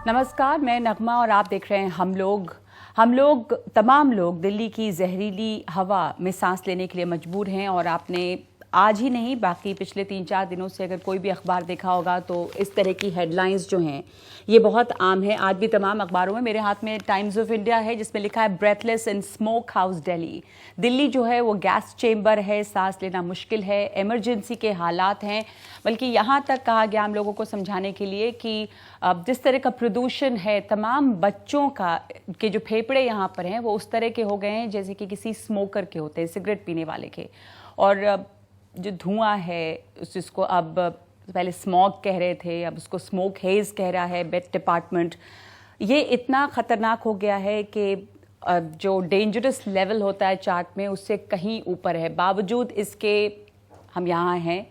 नमस्कार, मैं नगमा और आप देख रहे हैं हम लोग तमाम लोग दिल्ली की जहरीली हवा में सांस लेने के लिए मजबूर हैं। और आपने आज ही नहीं बाकी पिछले 3-4 दिनों से अगर कोई भी अखबार देखा होगा तो इस तरह की हेडलाइंस जो हैं ये बहुत आम है। आज भी तमाम अखबारों में, मेरे हाथ में टाइम्स ऑफ इंडिया है जिसमें लिखा है breathless in smoke house Delhi. Delhi जो है वो गैस चेंबर है, सांस लेना मुश्किल है, इमरजेंसी के हालात हैं। बल्कि यहाँ तक कहा गया हम लोगों को समझाने के लिए कि जिस तरह का प्रदूषण है, तमाम बच्चों के जो फेफड़े यहाँ पर हैं वो उस तरह के हो गए हैं जैसे कि किसी स्मोकर के होते हैं, सिगरेट पीने वाले के। और जो धुआं है जिसको अब पहले स्मॉग कह रहे थे, अब उसको स्मोक हेज कह रहा है वेट डिपार्टमेंट। ये इतना ख़तरनाक हो गया है कि जो डेंजरस लेवल होता है चार्ट में उससे कहीं ऊपर है। बावजूद इसके हम यहाँ हैं,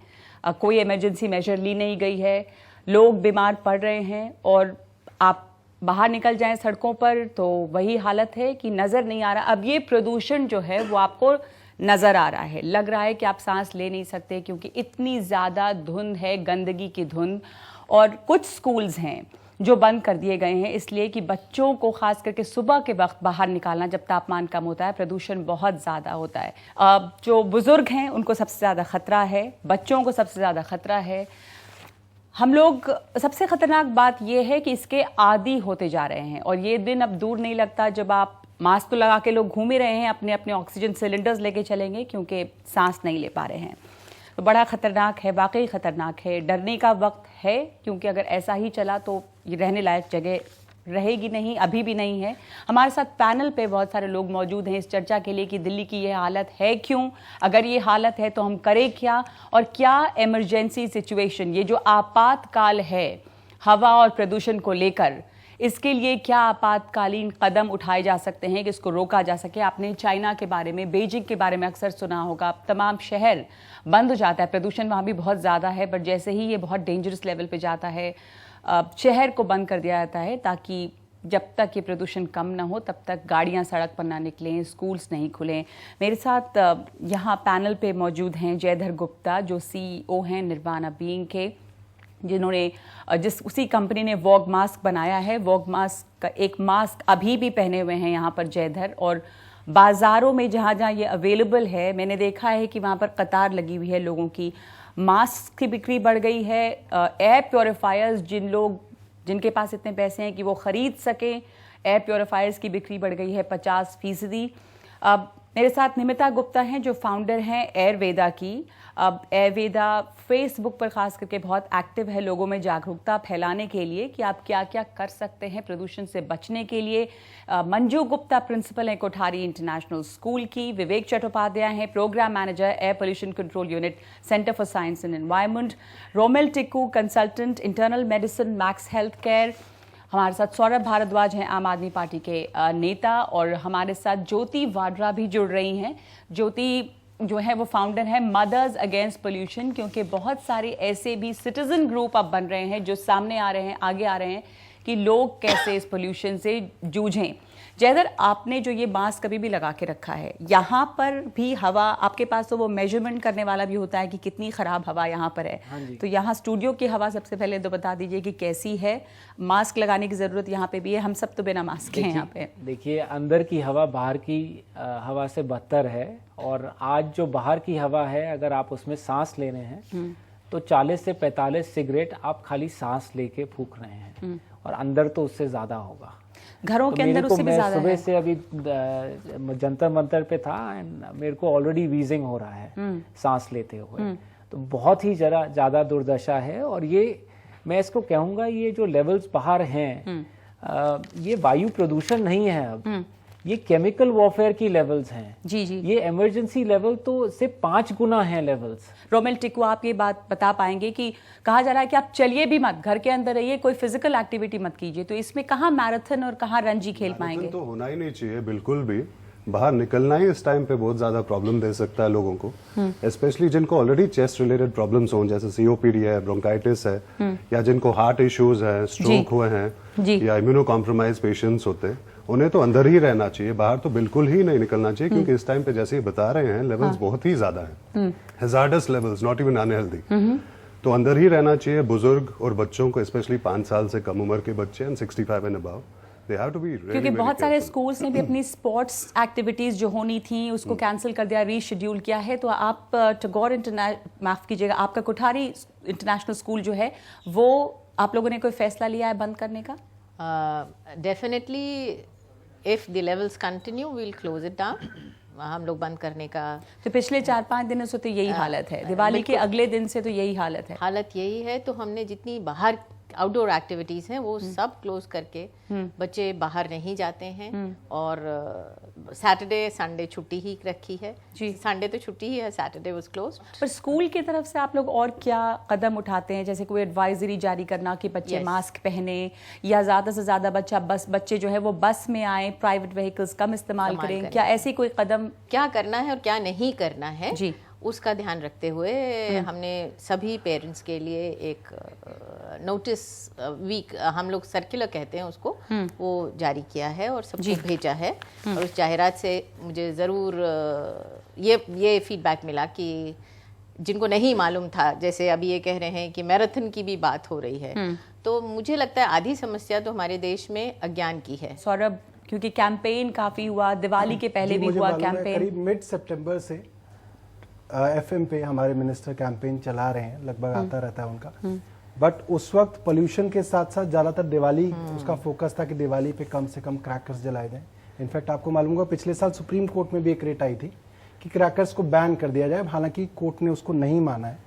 कोई इमरजेंसी मेजर ली नहीं गई है, लोग बीमार पड़ रहे हैं और आप बाहर निकल जाएं सड़कों पर तो वही हालत है कि नज़र नहीं आ रहा। अब ये प्रदूषण जो है वो आपको नज़र आ रहा है, लग रहा है कि आप सांस ले नहीं सकते क्योंकि इतनी ज़्यादा धुंध है, गंदगी की धुंध। और कुछ स्कूल्स हैं जो बंद कर दिए गए हैं इसलिए कि बच्चों को खास करके सुबह के वक्त बाहर निकालना जब तापमान कम होता है, प्रदूषण बहुत ज़्यादा होता है। जो बुज़ुर्ग हैं उनको सबसे ज़्यादा ख़तरा है, बच्चों को सबसे ज़्यादा ख़तरा है। हम लोग, सबसे ख़तरनाक बात यह है कि इसके आदी होते जा रहे हैं और ये दिन अब दूर नहीं लगता जब आप मास्क तो लगा के लोग घूम ही रहे हैं, अपने अपने ऑक्सीजन सिलेंडर्स लेके चलेंगे क्योंकि सांस नहीं ले पा रहे हैं। तो बड़ा ख़तरनाक है, वाकई ख़तरनाक है, डरने का वक्त है क्योंकि अगर ऐसा ही चला तो ये रहने लायक जगह रहेगी नहीं, अभी भी नहीं है। हमारे साथ पैनल पे बहुत सारे लोग मौजूद हैं इस चर्चा के लिए कि दिल्ली की ये हालत है क्यों, अगर ये हालत है तो हम करें क्या, और क्या इमरजेंसी सिचुएशन, ये जो आपातकाल है हवा और प्रदूषण को लेकर, इसके लिए क्या आपातकालीन कदम उठाए जा सकते हैं कि इसको रोका जा सके। आपने चाइना के बारे में, बीजिंग के बारे में अक्सर सुना होगा, तमाम शहर बंद हो जाता है, प्रदूषण वहाँ भी बहुत ज़्यादा है, पर जैसे ही ये बहुत डेंजरस लेवल पे जाता है शहर को बंद कर दिया जाता है ताकि जब तक ये प्रदूषण कम ना हो तब तक गाड़ियाँ सड़क पर ना निकलें, स्कूल्स नहीं खुलें। मेरे साथ यहाँ पैनल पे मौजूद हैं जयधर गुप्ता जो CEO हैं निर्वाणा बीइंग के, जिन्होंने उसी कंपनी ने वॉग मास्क बनाया है। वॉग मास्क का एक मास्क अभी भी पहने हुए हैं यहाँ पर जयधर, और बाज़ारों में जहाँ जहाँ ये अवेलेबल है मैंने देखा है कि वहाँ पर कतार लगी हुई है लोगों की। मास्क की बिक्री बढ़ गई है। एयर प्योरीफायर्स जिनके पास इतने पैसे हैं कि वो ख़रीद सकें, एयर प्योरीफायर्स की बिक्री बढ़ गई है 50%। अब मेरे साथ निमिता गुप्ता हैं जो फाउंडर हैं एयरवेदा की। अब एयरवेदा फेसबुक पर खास करके बहुत एक्टिव है लोगों में जागरूकता फैलाने के लिए कि आप क्या क्या कर सकते हैं प्रदूषण से बचने के लिए। मंजू गुप्ता प्रिंसिपल हैं कोठारी इंटरनेशनल स्कूल की। विवेक चट्टोपाध्याय हैं programme manager air pollution control unit centre for science and environment. Romel Tikku consultant internal medicine Max Health Care. हमारे साथ सौरभ भारद्वाज हैं आम आदमी पार्टी के नेता, और हमारे साथ ज्योति वाड्रा भी जुड़ रही हैं। ज्योति जो है वो फाउंडर है मदर्स अगेंस्ट पोल्यूशन, क्योंकि बहुत सारे ऐसे भी सिटीजन ग्रुप अब बन रहे हैं जो सामने आ रहे हैं, आगे आ रहे हैं कि लोग कैसे इस पोल्यूशन से जूझें। जयधर, आपने जो ये मास्क कभी भी लगा के रखा है, यहाँ पर भी हवा, आपके पास तो वो मेजरमेंट करने वाला भी होता है कि कितनी ख़राब हवा यहाँ पर है। हाँ, तो यहाँ स्टूडियो की हवा सबसे पहले तो बता दीजिए कि कैसी है। मास्क लगाने की ज़रूरत यहाँ पे भी है, हम सब तो बिना मास्क के हैं यहाँ पे। देखिए, अंदर की हवा बाहर की हवा से बदतर है, और आज जो बाहर की हवा है अगर आप उसमें सांस ले रहे हैं तो 40 से 45 सिगरेट आप खाली सांस लेके फूंक रहे हैं, और अंदर तो उससे ज़्यादा होगा। घरों के अंदर उससे भी ज़्यादा है। सुबह से अभी जंतर मंतर पे था, मेरे को ऑलरेडी वीजिंग हो रहा है सांस लेते हुए। तो बहुत ही ज़्यादा दुर्दशा है, और ये मैं इसको कहूँगा ये जो लेवल्स बाहर हैं ये वायु प्रदूषण नहीं है, अब ये केमिकल वॉरफेयर की लेवल्स हैं। जी जी, ये इमरजेंसी लेवल तो सिर्फ 5 गुना है लेवल्स। रोमेल टिक्कू, आप ये बात बता पाएंगे कि कहा जा रहा है कि आप चलिए भी मत, घर के अंदर रहिए, कोई फिजिकल एक्टिविटी मत कीजिए, तो इसमें कहाँ मैराथन और कहाँ रणजी खेल पाएंगे? तो होना ही नहीं चाहिए बिल्कुल भी। बाहर निकलना ही इस टाइम पे बहुत ज्यादा प्रॉब्लम दे सकता है लोगों को, स्पेशली जिनको ऑलरेडी चेस्ट रिलेटेड प्रॉब्लम्स हों, जैसे COPD है, ब्रोंकाइटिस है, या जिनको हार्ट इश्यूज है, स्ट्रोक हुए हैं, या इम्यूनो कॉम्प्रोमाइज पेशेंट्स होते हैं, उन्हें तो अंदर ही रहना चाहिए, बाहर तो बिल्कुल ही नहीं निकलना चाहिए। क्योंकि इस टाइम पे जैसे ही बता रहे हैं लेवल्स बहुत ही ज्यादा है, hazards levels, not even unhealthy. तो अंदर ही रहना चाहिए बुजुर्ग और बच्चों को, स्पेशली 5 साल से कम उम्र के बच्चे and 65 and above, they have to be really, क्योंकि बहुत सारे स्कूल्स ने भी अपनी स्पोर्ट्स एक्टिविटीज जो होनी थी उसको कैंसिल कर दिया, रीशेड्यूल किया है। तो आप टैगोर माफ कीजिएगा, आपका कोठारी इंटरनेशनल स्कूल जो है वो आप लोगों ने कोई फैसला लिया है बंद करने का? Definitely if the levels continue we will close it down. हम लोग बंद करने का, तो पिछले 4-5 दिनों से तो यही हालत है, दिवाली के अगले दिन से तो यही हालत है। हालत यही है। तो हमने जितनी बाहर आउटडोर एक्टिविटीज हैं वो सब क्लोज करके, बच्चे बाहर नहीं जाते हैं और सैटरडे संडे छुट्टी ही रखी है। जी, संडे तो छुट्टी ही है, सैटरडे वाज क्लोज। पर स्कूल की तरफ से आप लोग और क्या कदम उठाते हैं, जैसे कोई एडवाइजरी जारी करना कि बच्चे मास्क पहने, या ज्यादा से ज्यादा बच्चे जो है वो बस में आए, प्राइवेट व्हीकल्स कम इस्तेमाल करें, क्या ऐसी कोई कदम क्या करना है और क्या नहीं करना है जी उसका ध्यान रखते हुए हमने सभी पेरेंट्स के लिए एक नोटिस वीक, हम लोग सर्कुलर कहते हैं उसको, वो जारी किया है और सबको भेजा है। और उस जाहिरात से मुझे ज़रूर ये फीडबैक मिला कि जिनको नहीं मालूम था, जैसे अभी ये कह रहे हैं कि मैराथन की भी बात हो रही है, तो मुझे लगता है आधी समस्या तो हमारे देश में अज्ञान की है। सौरभ, क्योंकि कैंपेन काफी हुआ, दिवाली के पहले भी हुआ कैंपेन, करीब मिड सितंबर से एफएम पे हमारे मिनिस्टर कैंपेन चला रहे हैं, लगभग आता रहता है उनका। बट उस वक्त पोल्यूशन के साथ साथ ज्यादातर दिवाली उसका फोकस था कि दिवाली पे कम से कम क्रैकर्स जलाए जाएं। इनफैक्ट आपको मालूम होगा पिछले साल सुप्रीम कोर्ट में भी एक रेट आई थी कि क्रैकर्स को बैन कर दिया जाए, हालांकि कोर्ट ने उसको नहीं माना है।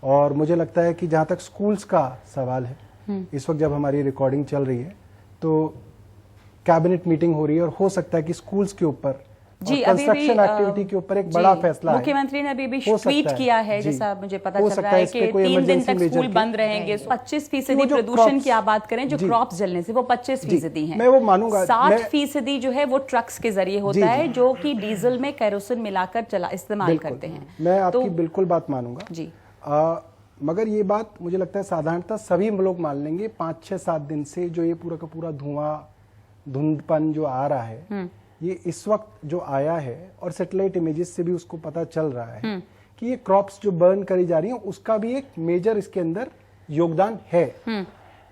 और मुझे लगता है कि जहां तक स्कूल्स का सवाल है, इस वक्त जब हमारी रिकॉर्डिंग चल रही है तो कैबिनेट मीटिंग हो रही है और हो सकता है कि स्कूल्स के ऊपर कंस्ट्रक्शन एक्टिविटी के ऊपर एक बड़ा फैसला है। मुख्यमंत्री ने अभी ट्वीट किया है, जैसा मुझे पता चल रहा है कि 3 दिन तक स्कूल बंद रहेंगे। 25% प्रदूषण की आप बात करें जो क्रॉप्स जलने से, वो 25% है। मैं वो मानूंगा। 60% जो है वो ट्रक्स के जरिए होता है, जो कि डीजल में केरोसिन मिलाकर इस्तेमाल करते हैं। मैं आपकी बिल्कुल बात मानूंगा जी, मगर ये बात मुझे लगता है साधारणतः सभी लोग मान लेंगे। 5-6-7 दिन से जो ये पूरा का पूरा धुआं धुंधपन जो आ रहा है, ये इस वक्त जो आया है और सैटेलाइट इमेजेस से भी उसको पता चल रहा है कि ये क्रॉप्स जो बर्न करी जा रही हैं उसका भी एक मेजर इसके अंदर योगदान है।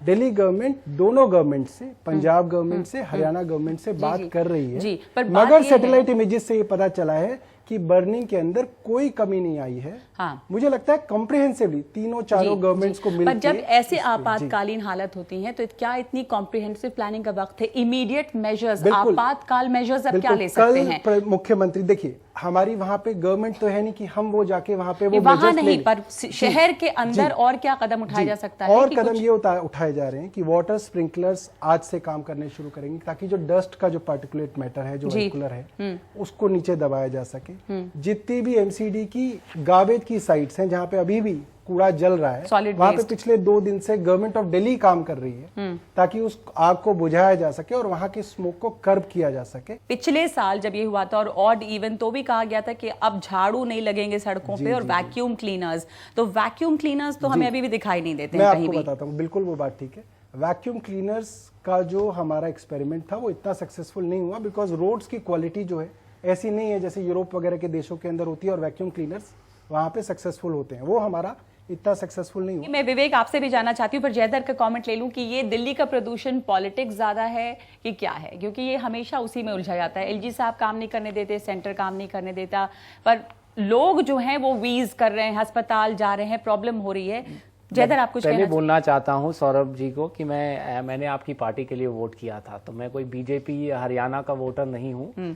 दिल्ली गवर्नमेंट दोनों गवर्नमेंट से, पंजाब गवर्नमेंट से, हरियाणा गवर्नमेंट से बात कर रही है, मगर सैटेलाइट इमेजेस से ये पता चला है कि बर्निंग के अंदर कोई कमी नहीं आई है। हाँ। मुझे लगता है कॉम्प्रिहेंसिवली तीनों चारों गवर्नमेंट्स को मिलकर, पर जब ऐसे आपातकालीन हालत होती है तो क्या इतनी कॉम्प्रिहेंसिव प्लानिंग का वक्त है? इमीडिएट मेजर्स, आपातकाल मेजर्स अब क्या ले सकते हैं? कल मुख्यमंत्री, देखिए हमारी वहां पे गवर्नमेंट तो है नहीं कि हम वो जाके वहां पे वो वहां नहीं, पर शहर के अंदर और क्या कदम उठाया जा सकता है? और कदम ये उठाए जा रहे हैं कि वाटर स्प्रिंकलर्स आज से काम करने शुरू करेंगे ताकि जो डस्ट का जो पार्टिकुलेट मैटर है, जो वेहिकुलर है, उसको नीचे दबाया जा सके। जितनी भी एमसीडी की गार्बेज की साइट्स हैं जहां पे अभी भी कूड़ा जल रहा है, वहां पे पिछले 2 दिन से गवर्नमेंट ऑफ दिल्ली काम कर रही है ताकि उस आग को बुझाया जा सके और वहां की स्मोक को कर्ब किया जा सके। पिछले साल जब ये हुआ था और ऑड इवन तो भी कहा गया था कि अब झाड़ू नहीं लगेंगे सड़कों पे और वैक्यूम क्लीनर्स, तो वैक्यूम क्लीनर्स तो हमें अभी भी दिखाई नहीं देते हैं कहीं भी। मैं आपको बताता हूँ, बिल्कुल वो बात ठीक है। वैक्यूम क्लीनर्स का जो हमारा एक्सपेरिमेंट था वो इतना सक्सेसफुल नहीं हुआ बिकॉज रोड्स की क्वालिटी जो है ऐसी नहीं है जैसे यूरोप वगैरह के देशों के अंदर होती है और वैक्यूम क्लीनर्स वहां पे सक्सेसफुल होते हैं, वो हमारा इतना सक्सेसफुल नहीं हुआ। मैं विवेक आपसे भी जानना चाहती हूँ, पर जयदर का कमेंट ले लूं कि ये दिल्ली का प्रदूषण पॉलिटिक्स ज्यादा है कि क्या है, क्योंकि ये हमेशा उसी में उलझा जाता है। एलजी साहब काम नहीं करने देते, सेंटर काम नहीं करने देता, पर लोग जो हैं वो वीज कर रहे हैं, अस्पताल जा रहे हैं, प्रॉब्लम हो रही है। जयदर आप कुछ पहले बोलना चाहता हूं सौरभ जी को कि मैंने आपकी पार्टी के लिए वोट किया था, तो मैं कोई बीजेपी या हरियाणा का वोटर नहीं हूं।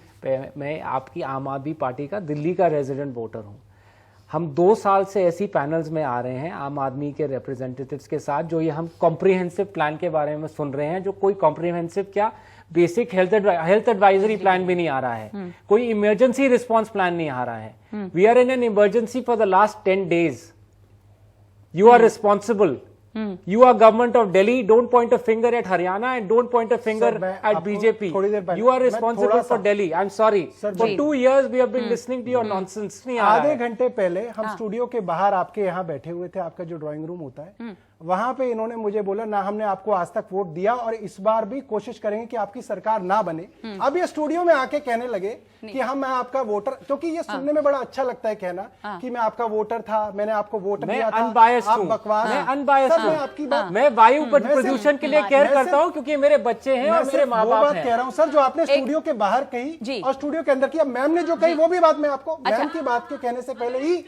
मैं आपकी आम आदमी पार्टी का दिल्ली का रेजिडेंट वोटर हूं। हम 2 साल से ऐसी पैनल्स में आ रहे हैं आम आदमी के रिप्रेजेंटेटिव्स के साथ, जो ये हम कॉम्प्रिहेंसिव प्लान के बारे में सुन रहे हैं, जो कोई कॉम्प्रिहेंसिव क्या बेसिक हेल्थ एडवाइजरी प्लान भी नहीं आ रहा है, कोई इमरजेंसी रिस्पॉन्स प्लान नहीं आ रहा है। We are in an emergency for the last 10 days. You are responsible. You are government of Delhi. Don't point a finger at Haryana and don't point a finger at BJP. You are responsible for Delhi. I'm sorry. For 2 years we have been listening to your nonsense. आधे घंटे पहले हम studio के बाहर आपके यहाँ बैठे हुए थे, आपका जो ड्राइंग रूम होता है वहां पे इन्होंने मुझे बोला ना हमने आपको आज तक वोट दिया और इस बार भी कोशिश करेंगे कि आपकी सरकार ना बने। अब ये स्टूडियो में आके कहने लगे कि मैं आपका वोटर, क्योंकि ये सुनने में बड़ा अच्छा लगता है कहना कि मैं आपका वोटर था, मैंने आपको वोट दिया था, आप बकवास। मैं अनबायस्ड हूं। मैं आपकी बात, मैं वायु प्रदूषण के लिए केयर करता हूं क्योंकि मेरे बच्चे हैं और मेरे माँ बाप हैं। कह रहा हूँ सर जो आपने स्टूडियो के बाहर कही और स्टूडियो के अंदर किया, मैम ने जो कही वो भी बात मैं आपको मैम की बात के कहने से पहले ही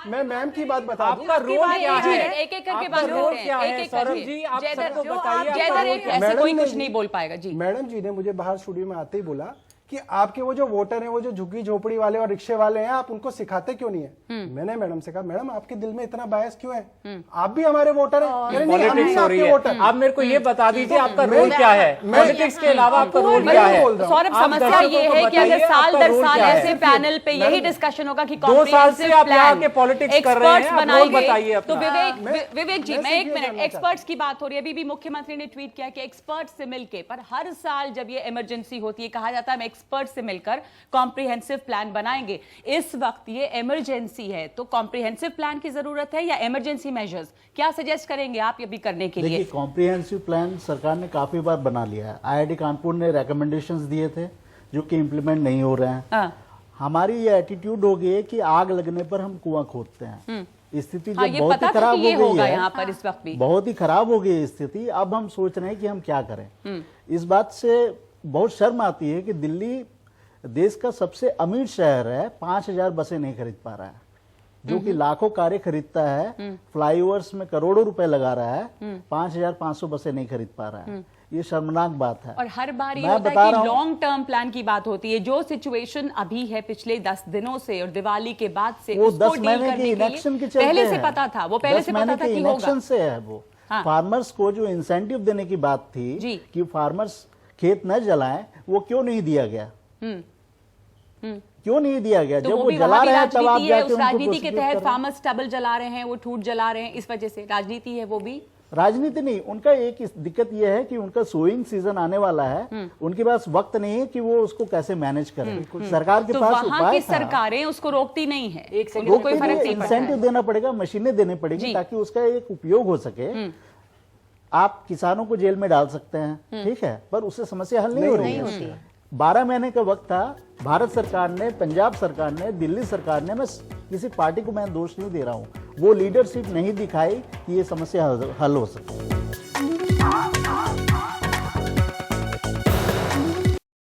मैं मैम की बात बता दूं। आपका रोल क्या है? एक एक करके बात रोल क्या है? सौरभ जी आप सबको बताइए। ऐसे कोई कुछ नहीं बोल पाएगा जी। मैडम जी ने मुझे बाहर स्टूडियो में आते ही बोला कि आपके वो जो वोटर हैं, वो जो झुग्गी झोपड़ी वाले और रिक्शे वाले हैं, आप उनको सिखाते क्यों नहीं है? मैंने मैडम से कहा मैडम आपके दिल में इतना बायस क्यों है? आप भी हमारे वोटर हैं। पॉलिटिक्स हो रही है। आप मेरे को ये बता दीजिए आपका रोल क्या है? पॉलिटिक्स के अलावा आपका रोल क्या है? सौरभ, समस्या ये है कि अगर साल दर साल ऐसे पैनल पे यही डिस्कशन होगा कि 2 साल से आप यहाँ के पॉलिटिक्स कर रहे हैं, आप रोल बताइए तो अपना। विवेक जी, मैं एक मिनट, एक्सपर्ट्स की बात हो रही है। अभी भी मुख्यमंत्री ने ट्वीट किया कि एक्सपर्ट्स से मिलकर, पर हर साल जब ये इमरजेंसी होती है कहा जाता है हम एक्सपर्ट्स से मिलकर कॉम्प्रिहेंसिव प्लान बनाएंगे। इस वक्त ये इमरजेंसी है तो कॉम्प्रिहेंसिव प्लान की जरूरत है या इमरजेंसी मेजर्स? क्या सजेस्ट करेंगे आप ये भी करने के लिए? देखिए, कॉम्प्रिहेंसिव प्लान सरकार ने काफी बार बना लिया है। IIT कानपुर ने रिकमेंडेशंस दिए थे जो कि इम्प्लीमेंट नहीं हो रहे हैं। हमारी ये एटीट्यूड हो गई है कि आग लगने पर हम कुआं खोदते हैं। स्थिति जब बहुत ही खराब हो गई है, यहाँ पर इस वक्त भी बहुत ही खराब हो गई स्थिति। अब हम सोच रहे हैं कि हम क्या करें। इस बात से बहुत शर्म आती है कि दिल्ली देश का सबसे अमीर शहर है, 5000 बसें नहीं खरीद पा रहा है, जो कि लाखों कारें खरीदता है, फ्लाईओवर्स में करोड़ों रुपए लगा रहा है, 5500 बसें नहीं खरीद पा रहा है। ये शर्मनाक बात है। और हर बार ये होता है कि लॉन्ग टर्म प्लान की बात होती है। जो सिचुएशन अभी है पिछले 10 दिनों से और दिवाली के बाद से, वो उसको 10 महीने के इलेक्शन के चलते पहले से पता था, वो पहले से पता था कि होगा। इलेक्शन से है वो। फार्मर्स को जो इंसेंटिव देने की बात थी कि फार्मर्स खेत न जलाएं, वो क्यों नहीं दिया गया? क्यों नहीं दिया गया? तो जब वो जला रहे हैं तब आप जाके उस राजनीति के तहत फार्मर्स स्टबल जला रहे हैं, वो ठूठ जला रहे हैं, इस वजह से राजनीति है। वो भी राजनीति नहीं, उनका एक दिक्कत यह है कि उनका सोइंग सीजन आने वाला है, उनके पास वक्त नहीं है कि वो उसको कैसे मैनेज करें। सरकार के तो पास वहां की सरकारें उसको रोकती नहीं है। एक सेकंड, कोई फर्क नहीं पड़ता। इंसेंटिव देना पड़ेगा, मशीनें देनी पड़ेगी ताकि उसका एक उपयोग हो सके। आप किसानों को जेल में डाल सकते हैं, ठीक है, पर उससे समस्या हल नहीं हो रही है। 12 महीने का वक्त था। भारत सरकार ने, पंजाब सरकार ने, दिल्ली सरकार ने, मैं किसी पार्टी को मैं दोष नहीं दे रहा हूं, वो लीडरशिप नहीं दिखाई कि ये समस्या हल हो सके।